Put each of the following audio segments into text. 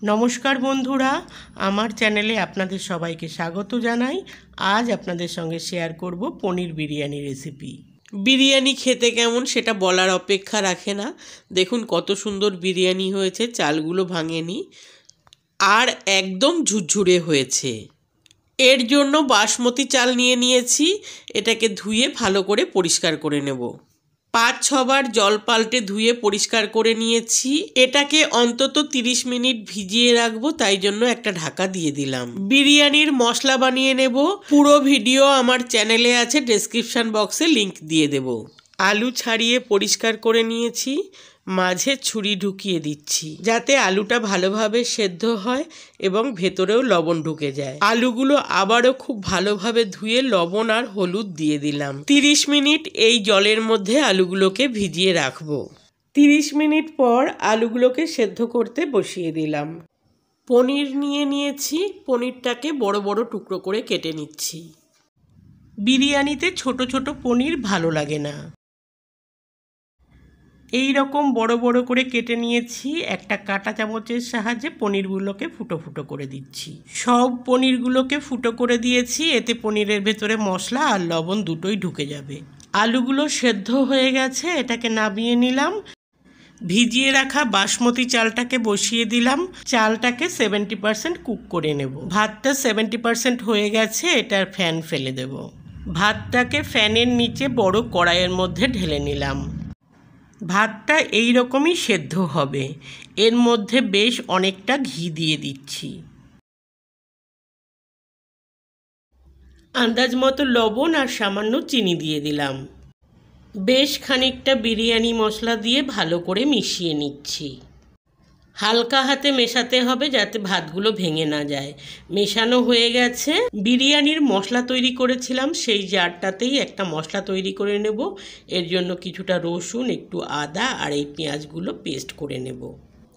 নমস্কার বন্ধুরা, আমার চ্যানেলে আপনাদের সবাইকে স্বাগত জানাই। আজ আপনাদের সঙ্গে শেয়ার করব পনির বিরিয়ানি রেসিপি। বিরিয়ানি খেতে কেমন সেটা বলার অপেক্ষা রাখে না। দেখুন কত সুন্দর বিরিয়ানি হয়েছে, চালগুলো ভাঙেনি আর একদম ঝুরঝুরে হয়েছে। এর জন্য বাসমতি চাল নিয়েছি, এটাকে ধুয়ে ভালো করে পরিষ্কার করে নেব। 5-6 বার জল পাল্টে ধুয়ে পরিষ্কার করে নিয়েছি। এটাকে অন্তত 30 মিনিট ভিজিয়ে রাখবো, তাই জন্য একটা ঢাকা দিয়ে দিলাম। বিরিয়ানির মশলা বানিয়ে নেব। পুরো ভিডিও আমার চ্যানেলে আছে, ডেসক্রিপশন বক্সে লিংক দিয়ে দেব। আলু ছাড়িয়ে পরিষ্কার করে নিয়েছি, মাঝে ছুরি ঢুকিয়ে দিচ্ছি যাতে আলুটা ভালোভাবে সেদ্ধ হয় এবং ভেতরেও লবণ ঢুকে যায়। আলুগুলো আবারও খুব ভালোভাবে ধুয়ে লবণ আর হলুদ দিয়ে দিলাম। 30 মিনিট এই জলের মধ্যে আলুগুলোকে ভিজিয়ে রাখবো। 30 মিনিট পর আলুগুলোকে সেদ্ধ করতে বসিয়ে দিলাম। পনির নিয়েছি, পনিরটাকে বড় বড় টুকরো করে কেটে নিচ্ছি। বিরিয়ানিতে ছোট ছোট পনির ভালো লাগে না। এই রকম বড় বড় করে কেটে নিয়েছি। একটা কাঁটা চামচের সাহায্যে পনিরগুলোকে ফুটো ফুটো করে দিচ্ছি। সব পনিরগুলোকে ফুটো করে দিয়েছি, এতে পনিরের ভেতরে মশলা আর লবণ দুটোই ঢুকে যাবে। আলুগুলো সেদ্ধ হয়ে গেছে, এটাকে নামিয়ে নিলাম। ভিজিয়ে রাখা বাসমতি চালটাকে বসিয়ে দিলাম। চালটাকে 70% কুক করে নেব। ভাতটা 70% হয়ে গেছে, এটার ফ্যান ফেলে দেব। ভাতটাকে ফ্যানের নিচে বড় কড়াইয়ের মধ্যে ঢেলে নিলাম। ভাতটা এই রকমই সেদ্ধ হবে। এর মধ্যে বেশ অনেকটা ঘি দিয়ে দিচ্ছি। আন্দাজ মতো লবণ আর সামান্য চিনি দিয়ে দিলাম। বেশ খানিকটা বিরিয়ানি মশলা দিয়ে ভালো করে মিশিয়ে নিচ্ছি। হালকা হাতে মেশাতে হবে যাতে ভাতগুলো ভেঙে না যায়। মেশানো হয়ে গেছে। বিরিয়ানির মশলা তৈরি করেছিলাম, সেই জারটাতেই একটা মশলা তৈরি করে নেব। এর জন্য কিছুটা রসুন, একটু আদা আর এই পেঁয়াজগুলো পেস্ট করে নেব।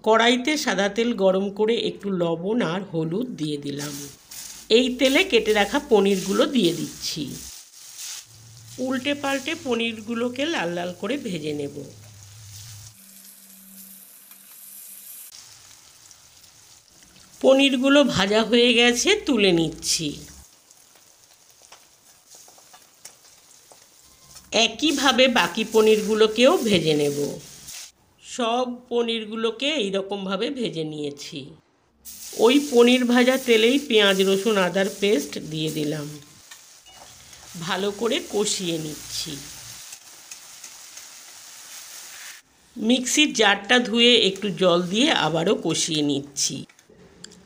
কড়াইতে সাদা তেল গরম করে একটু লবণ আর হলুদ দিয়ে দিলাম। এই তেলে কেটে রাখা পনিরগুলো দিয়ে দিচ্ছি। উল্টে পাল্টে পনিরগুলোকে লাল লাল করে ভেজে নেব। পনিরগুলো ভাজা হয়ে গেছে, তুলে নিচ্ছি। একইভাবে বাকি পনিরগুলোকেও ভেজে নেব। সব পনিরগুলোকে এইরকমভাবে ভেজে নিয়েছি। ওই পনির ভাজা তেলেই পেঁয়াজ, রসুন, আদার পেস্ট দিয়ে দিলাম। ভালো করে কষিয়ে নিচ্ছি। মিক্সির জারটা ধুয়ে একটু জল দিয়ে আবারও কষিয়ে নিচ্ছি।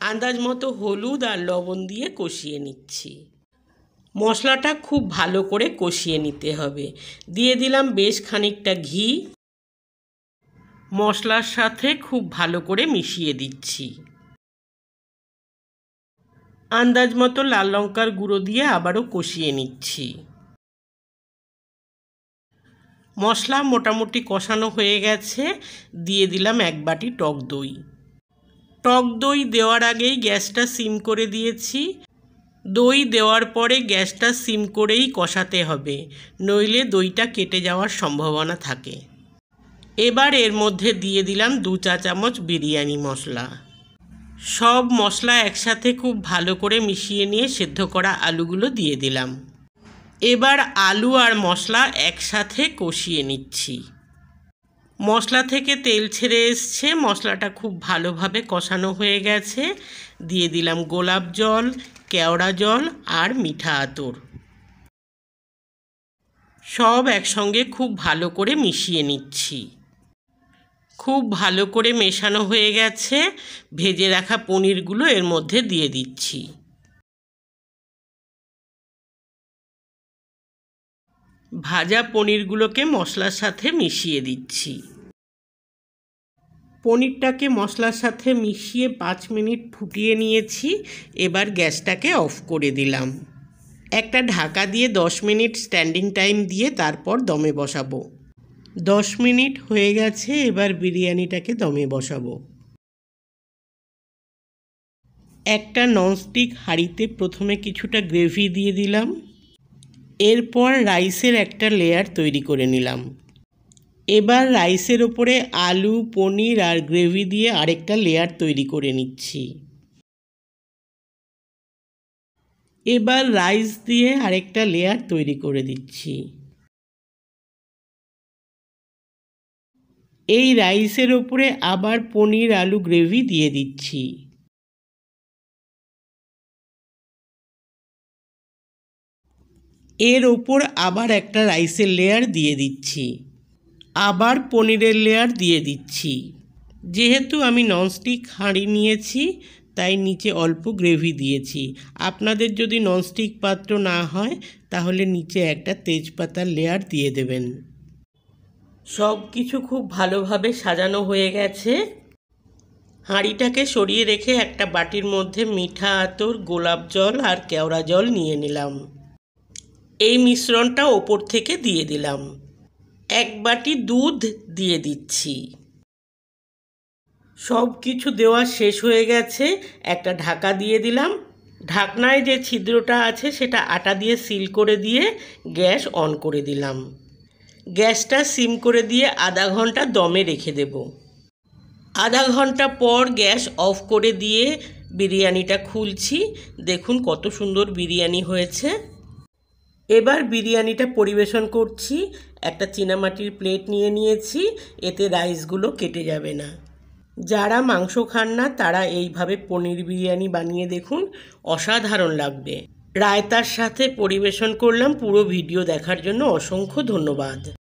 আন্দাজ মতো হলুদ আর লবণ দিয়ে কষিয়ে নিচ্ছি। মশলাটা খুব ভালো করে কষিয়ে নিতে হবে। দিয়ে দিলাম বেশ খানিকটা ঘি। মশলার সাথে খুব ভালো করে মিশিয়ে দিচ্ছি। আন্দাজ মতো লাল লঙ্কার গুঁড়ো দিয়ে আবারও কষিয়ে নিচ্ছি। মশলা মোটামুটি কষানো হয়ে গেছে। দিয়ে দিলাম 1 বাটি টক দই। টক দই দেওয়ার আগেই গ্যাসটা সিম করে দিয়েছি। দই দেওয়ার পরে গ্যাসটা সিম করেই কষাতে হবে, নইলে দইটা কেটে যাওয়ার সম্ভাবনা থাকে। এবার এর মধ্যে দিয়ে দিলাম 2 চা চামচ বিরিয়ানি মশলা। সব মশলা একসাথে খুব ভালো করে মিশিয়ে নিয়ে সেদ্ধ করা আলুগুলো দিয়ে দিলাম। এবার আলু আর মশলা একসাথে কষিয়ে নিচ্ছি। মশলা থেকে তেল ছেড়ে এসছে, মশলাটা খুব ভালোভাবে কষানো হয়ে গেছে। দিয়ে দিলাম গোলাপ জল, কেওড়া জল আর মিঠা আতর। সব একসঙ্গে খুব ভালো করে মিশিয়ে নিচ্ছি। খুব ভালো করে মেশানো হয়ে গেছে। ভেজে রাখা পনিরগুলো এর মধ্যে দিয়ে দিচ্ছি। ভাজা পনিরগুলোকে মশলার সাথে মিশিয়ে দিচ্ছি। পনিরটাকে মশলার সাথে মিশিয়ে 5 মিনিট ফুটিয়ে নিয়েছি। এবার গ্যাসটাকে অফ করে দিলাম। একটা ঢাকা দিয়ে 10 মিনিট স্ট্যান্ডিং টাইম দিয়ে তারপর দমে বসাবো। 10 মিনিট হয়ে গেছে, এবার বিরিয়ানিটাকে দমে বসাবো। একটা ননস্টিক হাঁড়িতে প্রথমে কিছুটা গ্রেভি দিয়ে দিলাম। এরপর রাইসের একটা লেয়ার তৈরি করে নিলাম। এবার রাইসের ওপরে আলু, পনির আর গ্রেভি দিয়ে আরেকটা লেয়ার তৈরি করে নিচ্ছি। এবার রাইস দিয়ে আরেকটা লেয়ার তৈরি করে দিচ্ছি। এই রাইসের ওপরে আবার পনির, আলু, গ্রেভি দিয়ে দিচ্ছি। এর ওপর আবার একটা রাইসের লেয়ার দিয়ে দিচ্ছি। আবার পনিরের লেয়ার দিয়ে দিচ্ছি। যেহেতু আমি ননস্টিক হাঁড়ি নিয়েছি তাই নিচে অল্প গ্রেভি দিয়েছি। আপনাদের যদি ননস্টিক পাত্র না হয় তাহলে নিচে একটা তেজপাতার লেয়ার দিয়ে দেবেন। সব কিছু খুব ভালোভাবে সাজানো হয়ে গেছে। হাঁড়িটাকে সরিয়ে রেখে একটা বাটির মধ্যে মিঠা আতর, গোলাপ জল আর কেওড়া জল নিয়ে নিলাম। এই মিশ্রণটা ওপর থেকে দিয়ে দিলাম। এক বাটি দুধ দিয়ে দিচ্ছি। সব কিছু দেওয়া শেষ হয়ে গেছে। একটা ঢাকা দিয়ে দিলাম। ঢাকনায় যে ছিদ্রটা আছে সেটা আটা দিয়ে সিল করে দিয়ে গ্যাস অন করে দিলাম। গ্যাসটা সিম করে দিয়ে আধা ঘন্টা দমে রেখে দেব। আধা ঘন্টা পর গ্যাস অফ করে দিয়ে বিরিয়ানিটা খুলছি। দেখুন কত সুন্দর বিরিয়ানি হয়েছে। এবার বিরিয়ানিটা পরিবেশন করছি। একটা চীনামাটির প্লেট নিয়ে নিয়েছি, এতে রাইসগুলো কেটে যাবে না। যারা মাংস খান না তারা এইভাবে পনির বিরিয়ানি বানিয়ে দেখুন, অসাধারণ লাগবে। রায়তার সাথে পরিবেশন করলাম। পুরো ভিডিও দেখার জন্য অসংখ্য ধন্যবাদ।